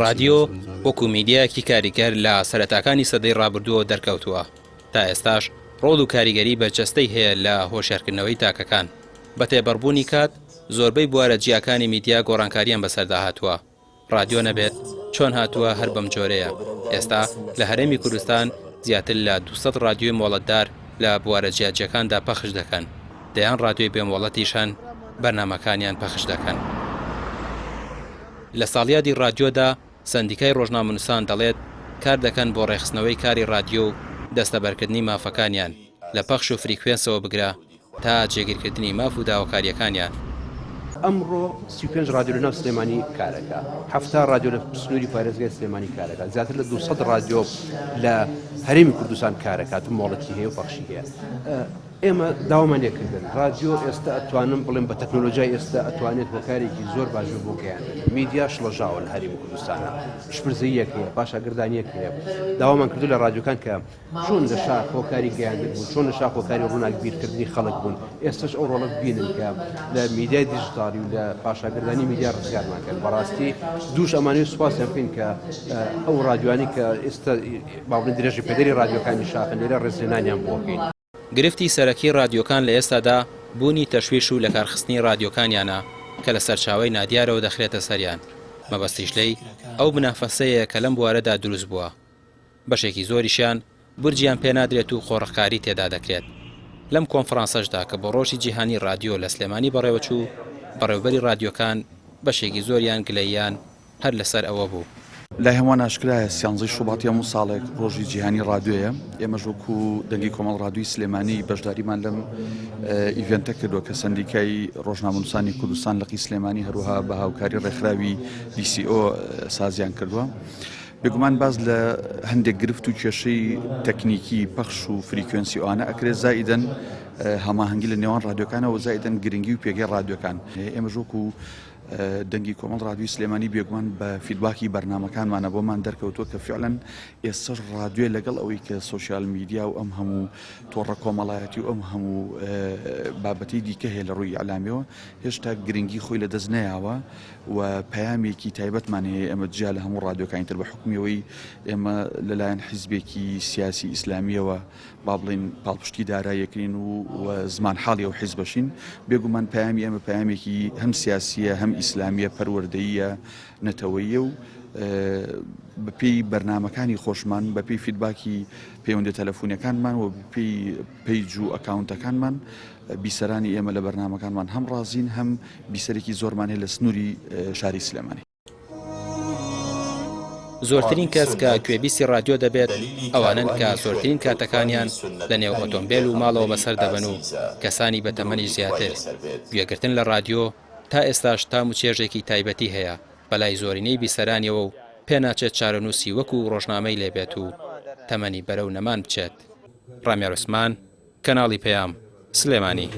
رادیۆ وەکو میدیایەکی کاریگەر لە سەرەتاکانی سەدەی ڕابردووە دەرکەوتووە. تا ئێستاش ڕۆڵ و کاریگەری بەرجەستەی هەیە لە هۆشیارکردنەوەی تاکەکان. بە تێبەڕبوونی کات زۆربەی بوارە جیاکانی میدیا گۆڕانکاریان بەسەردا هاتووە. رادیۆ نەبێت چۆن هاتووە هەر بەم جۆرەیە. ئێستا لە هەرێمی کوردستان زیاتر لە 200 رادیۆی مۆڵەتدار لە بوارە جیاجیەکاندا پەخش دەکەن. دەیان رادیۆی بێمۆڵەتیشان بەرنامەکانیان پەخش دەکەن. لە ساڵیادی رادیۆدا سەندیکای ڕۆژنامەنووسان دەڵێت کار دەکەن بۆ ڕێخستنەوەی کاری رادیۆ و دەستەبەرکردنی مافەکانیان لە پەخش و فریکوێنسەوە بگرە تا جێگیرکردنی ماف و داواکاریەکانیان. ئەمڕۆ 35 رادیۆ لە ناو سلێمانی کارەکە، 70 رادیۆ لە سنووری پارێزگای سلێمانی کارەکە، زیاتر لە 200 رادیۆ لە هەرێمی کوردستان کارەکات و مۆڵەتی هەیە و پەخشی هەیە. ئێمە داوامان لێکردن رادیۆ ئێستا ئەتوانم بڵێم بە تەکنۆلۆژیای ئێستا ئەتوانێت هۆکارێکی زۆر باشە بۆ گەیاندن. میدیا شڵەژاوە لە هەرێمی کوردستانە، شپرزەیەک هەیە، پاشاگردانیەک هەیە. داوامان کردو لە رادیۆکان کە چۆن لە شار هۆکاری گەیاندن بوون، چۆن لە شار هۆکاری ڕووناک بیرکردنی خەڵک بوون. ئێستاش ئەو ڕۆڵک بینن کە لە میدیای دیجیتاڵی و لە پاشاگردانی میدیا ڕزگارمان کرد. بەڕاستی دووش ئەمانەی سوپاسیان بکەین کە ئەو رادیوانی کە ئێستا باڵێن درێژی پەدەری رادیۆکانی شاخن لێرە ڕێزلێنانیان بۆ بکەین. گرفتی سەرەکی رادیۆکان لە ئێستادا بوونی تەشویش و لە کارخستنی رادیۆکانیانە کە لە سەرچاوی نادیارەوە دەخرێتە سەریان. مەبەستیش لەی ئەو بنافەسەیە کە لەم بوارەدا دروست بووە. بەشێکی زۆریشیان بورجیان پێنادرێت و خۆڕەخکاری تێدا دەکرێت. لەم کۆنفرانسەشدا کە بۆ ڕۆژی جیهانی رادیۆ لە سلێمانی بەڕێوەچوو بەڕێوەبەری رادیۆکان بەشێکی زۆریان گلەییان هەر لەسەر ئەوە بوو. لای هەمووان ئاشکرایە سیانزەی شوباتی هەموو ساڵێک ڕۆژی جیهانی رادیۆیە. ئێمەش وەکو دەنگی کۆمەڵ رادیۆی سلێمانی بەشداریمان لەم ئیڤێنتە کردووە کە سەندیکای ڕۆژنامەنووسانی کوردستان لەقی سلێمانی هەروەها بە هاوکاری ڕێکخراوی DCO سازیان کردووە. بێگومان باز لە هەندێک گرفت و کێشەی تەکنیکی پەخش و فریکوێنسی ئەوانە ئەکرێت زائیدەن هەماهەنگی لە نێوان رادیۆکانەوە زائیدەن گرنگی و پێگەی رادیۆکان. ئێمەش وەکو دەنگی کۆمەڵ رادیۆی سلێمانی بێگومان بە فیدباکی بەرنامەکانمانە بۆمان دەرکەوتووە کە فعلەن ئێستاش رادیۆ لەگەڵ ئەوەی کە سۆشیال میدیا و ئەم هەموو تۆڕە کۆمەڵایەتی و ئەم هەموو بابەتی دیکە هەیە لە ڕووی ئەعلامیەوە هێشتا گرنگی خۆی لە دەست نەیاوە و پەیامێکی تایبەتمان هەیە ئێمە جیا لە هەموو رادیۆکانی تر بە حکومیەوەی ئێمە لەلایەن حیزبێکی سیاسی ئیسلامیەوە با بڵین پاڵپشتی دارایەکرین و زمان حاڵی ئەو حیزبەشین. بێگومان پەیامی ئێمە پەیامێکی هەم سیاسیە هەم ئیسلامیە پەروەردەییە نەتەوەیە و بەپێی بەرنامەکانی خۆشمان بەپێی فیدباکی پەیوەندی تەلەفۆنیەکانمان و بەپێی پیج و ئەکاونتەکانمان بیسەرانی ئێمە لە بەرنامەکانمان هەم ڕازین هەم بیسەرێکی زۆرمان هەیە لە سنووری شاری سلێمانی. زۆرترین کەس کە گوێبیستی رادیۆ دەبێت ئەوانن کە زۆرترین کاتەکانیان لە نێو ئۆتۆمبیل و ماڵەوە بەسەر دەبن و کەسانی بە تەمەنی زیاتر. گوێگرتن لە رادیۆ تا ئێستاش تام و چێژێکی تایبەتی هەیە بەلای زۆرینەی بیسەرانیەوە و پێناچێت چارەنووسی وەکو ڕۆژنامەی لێبێت و تەمەنی بەرەو نەمان بچێت. ڕامیا عوسمان، کەناڵی پەیام، سلێمانی.